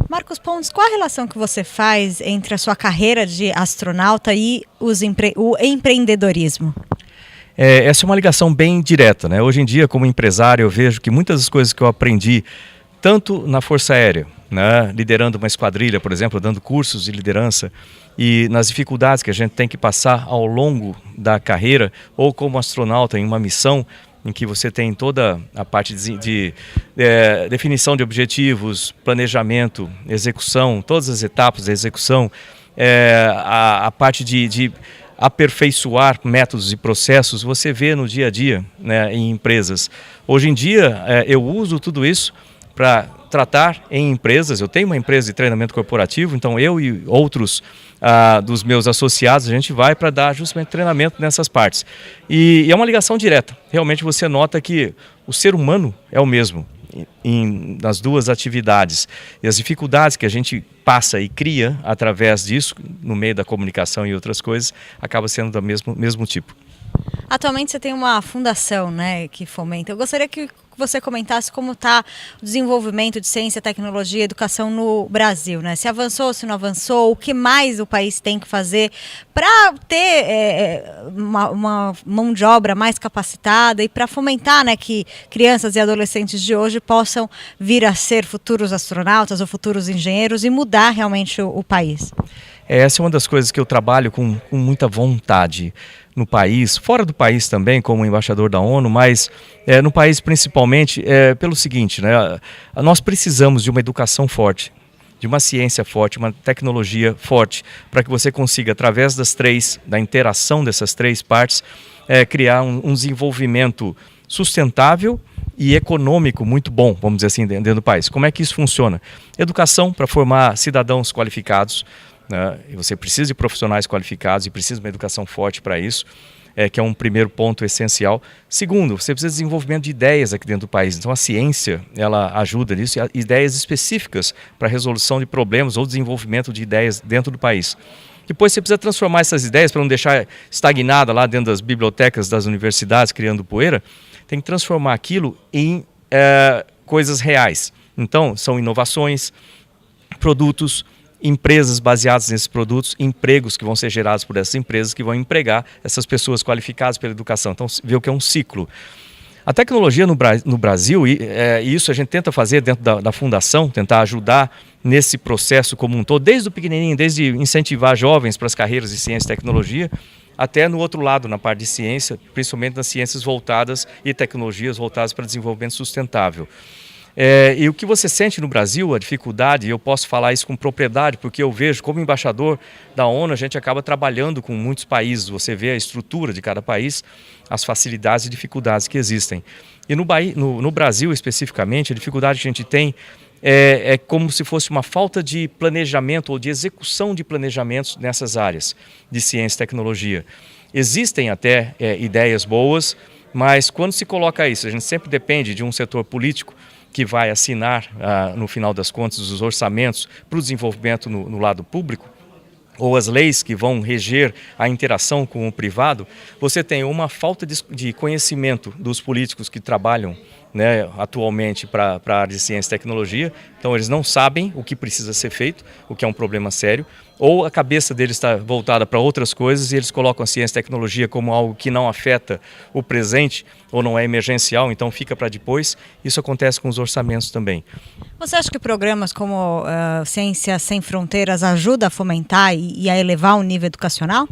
Marcos Pontes, qual a relação que você faz entre a sua carreira de astronauta e o empreendedorismo? Essa é uma ligação bem direta, né? Hoje em dia, como empresário, eu vejo que muitas das coisas que eu aprendi, tanto na Força Aérea, né, liderando uma esquadrilha, por exemplo, dando cursos de liderança, e nas dificuldades que a gente tem que passar ao longo da carreira, ou como astronauta em uma missão, em que você tem toda a parte de definição de objetivos, planejamento, execução, todas as etapas da execução, a parte de aperfeiçoar métodos e processos, você vê no dia a dia, né, em empresas. Hoje em dia, eu uso tudo isso para tratar em empresas. Eu tenho uma empresa de treinamento corporativo, então eu e outros dos meus associados, a gente vai para dar justamente treinamento nessas partes. E é uma ligação direta. Realmente você nota que o ser humano é o mesmo nas duas atividades. E as dificuldades que a gente passa e cria através disso, no meio da comunicação e outras coisas, acaba sendo do mesmo tipo. Atualmente você tem uma fundação, né, que fomenta. Eu gostaria que você comentasse como está o desenvolvimento de ciência, tecnologia e educação no Brasil, né? Se avançou, se não avançou, o que mais o país tem que fazer para ter uma mão de obra mais capacitada e para fomentar, né, que crianças e adolescentes de hoje possam vir a ser futuros astronautas ou futuros engenheiros e mudar realmente o país. Essa é uma das coisas que eu trabalho com muita vontade no país, fora do país também, como embaixador da ONU, mas no país principalmente pelo seguinte, né? Nós precisamos de uma educação forte, de uma ciência forte, uma tecnologia forte, para que você consiga, através da interação dessas três partes, criar um desenvolvimento sustentável e econômico muito bom, vamos dizer assim, dentro do país. Como é que isso funciona? Educação para formar cidadãos qualificados, né? E você precisa de profissionais qualificados e precisa de uma educação forte para isso, que é um primeiro ponto essencial. Segundo, você precisa de desenvolvimento de ideias aqui dentro do país. Então a ciência, ela ajuda nisso, ideias específicas para a resolução de problemas ou desenvolvimento de ideias dentro do país. Depois você precisa transformar essas ideias para não deixar estagnada lá dentro das bibliotecas das universidades, criando poeira. Tem que transformar aquilo em coisas reais. Então são inovações, produtos, empresas baseadas nesses produtos, empregos que vão ser gerados por essas empresas que vão empregar essas pessoas qualificadas pela educação. Então, vê o que é um ciclo. A tecnologia no Brasil, e isso a gente tenta fazer dentro da fundação, tentar ajudar nesse processo como um todo, desde o pequenininho, desde incentivar jovens para as carreiras de ciência e tecnologia, até no outro lado, na parte de ciência, principalmente nas ciências voltadas e tecnologias voltadas para desenvolvimento sustentável. E o que você sente no Brasil, a dificuldade, eu posso falar isso com propriedade, porque eu vejo, como embaixador da ONU, a gente acaba trabalhando com muitos países, você vê a estrutura de cada país, as facilidades e dificuldades que existem. E no Brasil, especificamente, a dificuldade que a gente tem é como se fosse uma falta de planejamento ou de execução de planejamentos nessas áreas de ciência e tecnologia. Existem até ideias boas, mas quando se coloca isso, a gente sempre depende de um setor político que vai assinar, no final das contas, os orçamentos para o desenvolvimento no lado público, ou as leis que vão reger a interação com o privado, você tem uma falta de conhecimento dos políticos que trabalham, né, atualmente para a área de ciência e tecnologia. Então eles não sabem o que precisa ser feito, o que é um problema sério, ou a cabeça deles está voltada para outras coisas e eles colocam a ciência e tecnologia como algo que não afeta o presente ou não é emergencial, então fica para depois. Isso acontece com os orçamentos também. Você acha que programas como Ciência Sem Fronteiras ajudam a fomentar e a elevar o nível educacional?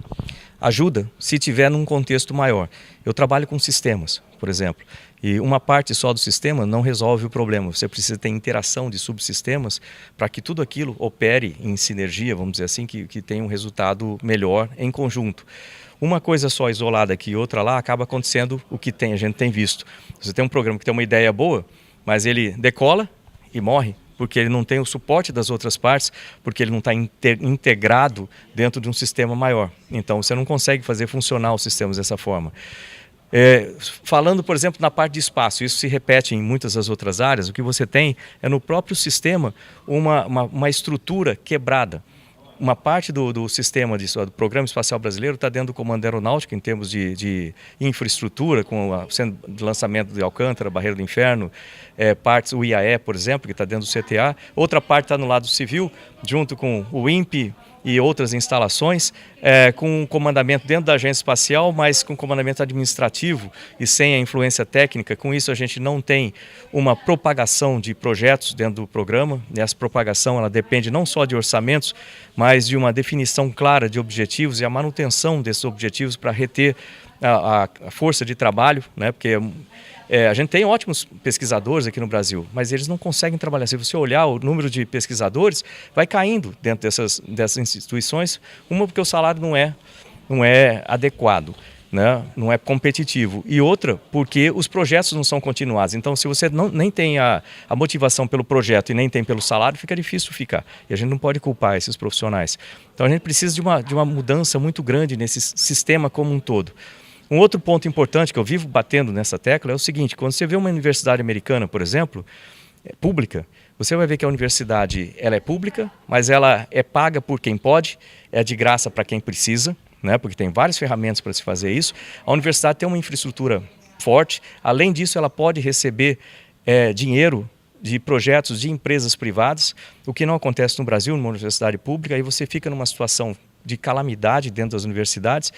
Ajuda, se tiver num contexto maior. Eu trabalho com sistemas, por exemplo, e uma parte só do sistema não resolve o problema. Você precisa ter interação de subsistemas para que tudo aquilo opere em sinergia, vamos dizer assim, que tenha um resultado melhor em conjunto. Uma coisa só isolada aqui e outra lá acaba acontecendo o que a gente tem visto. Você tem um programa que tem uma ideia boa, mas ele decola e morre, porque ele não tem o suporte das outras partes, porque ele não está integrado dentro de um sistema maior. Então você não consegue fazer funcionar os sistemas dessa forma. Falando, por exemplo, na parte de espaço, isso se repete em muitas das outras áreas, o que você tem é no próprio sistema uma estrutura quebrada. uma parte do sistema do Programa Espacial Brasileiro está dentro do Comando Aeronáutico, em termos de infraestrutura, com o lançamento de Alcântara, Barreira do Inferno, partes, o IAE, por exemplo, que está dentro do CTA. Outra parte está no lado civil, junto com o INPE e outras instalações, com comandamento dentro da agência espacial, mas com comandamento administrativo e sem a influência técnica. Com isso, a gente não tem uma propagação de projetos dentro do programa. E essa propagação ela depende não só de orçamentos, mas de uma definição clara de objetivos e a manutenção desses objetivos para reter a força de trabalho, né? Porque a gente tem ótimos pesquisadores aqui no Brasil, mas eles não conseguem trabalhar. Se você olhar o número de pesquisadores, vai caindo dentro dessas instituições, uma porque o salário não é adequado, né? Não é competitivo, e outra porque os projetos não são continuados. Então, se você nem tem a motivação pelo projeto e nem tem pelo salário, fica difícil ficar, e a gente não pode culpar esses profissionais. Então a gente precisa de uma mudança muito grande nesse sistema como um todo. Um outro ponto importante que eu vivo batendo nessa tecla é o seguinte: quando você vê uma universidade americana, por exemplo, pública, você vai ver que a universidade ela é pública, mas ela é paga por quem pode, é de graça para quem precisa, né? Porque tem várias ferramentas para se fazer isso. A universidade tem uma infraestrutura forte, além disso ela pode receber dinheiro de projetos de empresas privadas, o que não acontece no Brasil, numa universidade pública. Aí você fica numa situação de calamidade dentro das universidades,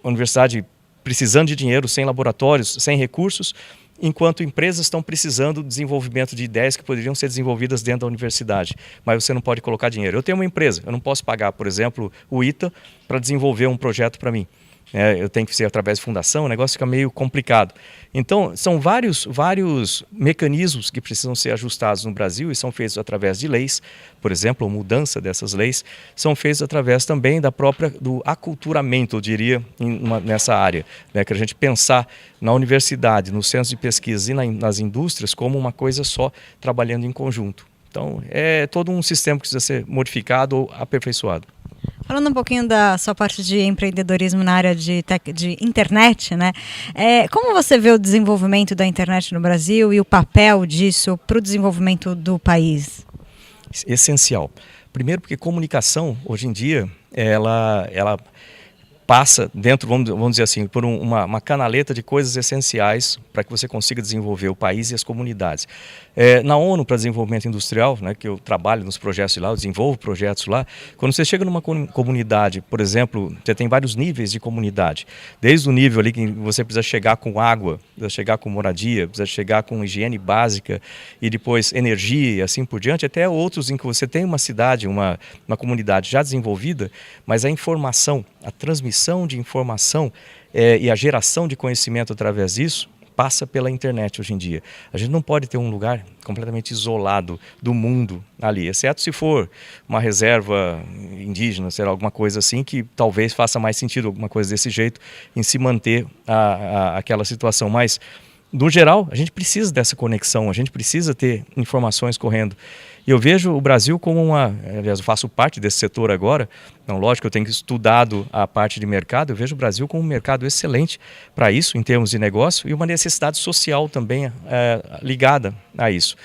a universidade precisando de dinheiro, sem laboratórios, sem recursos, enquanto empresas estão precisando de desenvolvimento de ideias que poderiam ser desenvolvidas dentro da universidade, mas você não pode colocar dinheiro. Eu tenho uma empresa, eu não posso pagar, por exemplo, o ITA para desenvolver um projeto para mim. Eu tenho que ser através de fundação, o negócio fica meio complicado. Então, são vários mecanismos que precisam ser ajustados no Brasil e são feitos através de leis, por exemplo, a mudança dessas leis, são feitos através também do aculturamento, eu diria, nessa área, né, que a gente pensar na universidade, nos centros de pesquisa e nas indústrias como uma coisa só, trabalhando em conjunto. Então, é todo um sistema que precisa ser modificado ou aperfeiçoado. Falando um pouquinho da sua parte de empreendedorismo na área de internet, né? Como você vê o desenvolvimento da internet no Brasil e o papel disso para o desenvolvimento do país? Essencial. Primeiro porque comunicação, hoje em dia, ela passa dentro, vamos dizer assim, por uma canaleta de coisas essenciais para que você consiga desenvolver o país e as comunidades. Na ONU para Desenvolvimento Industrial, né, que eu trabalho nos projetos lá, eu desenvolvo projetos lá, quando você chega numa comunidade, por exemplo, você tem vários níveis de comunidade, desde o nível ali que você precisa chegar com água, precisa chegar com moradia, precisa chegar com higiene básica e depois energia e assim por diante, até outros em que você tem uma cidade, uma comunidade já desenvolvida, mas a informação, a transmissão de informação e a geração de conhecimento através disso passa pela internet hoje em dia. A gente não pode ter um lugar completamente isolado do mundo ali, exceto se for uma reserva indígena, sei lá, alguma coisa assim, que talvez faça mais sentido, alguma coisa desse jeito, em se manter aquela situação. Mas, no geral, a gente precisa dessa conexão, a gente precisa ter informações correndo. E eu vejo o Brasil como aliás, eu faço parte desse setor agora, então lógico que eu tenho estudado a parte de mercado, eu vejo o Brasil como um mercado excelente para isso, em termos de negócio, e uma necessidade social também ligada a isso.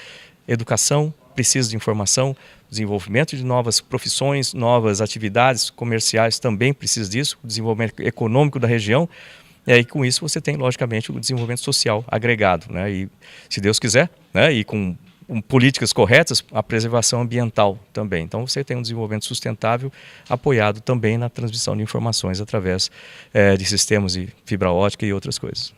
Educação precisa de informação, desenvolvimento de novas profissões, novas atividades comerciais também precisa disso, o desenvolvimento econômico da região. E aí, com isso, você tem, logicamente, o desenvolvimento social agregado, né? E, se Deus quiser, né? E com políticas corretas, a preservação ambiental também. Então, você tem um desenvolvimento sustentável apoiado também na transmissão de informações através de sistemas de fibra ótica e outras coisas.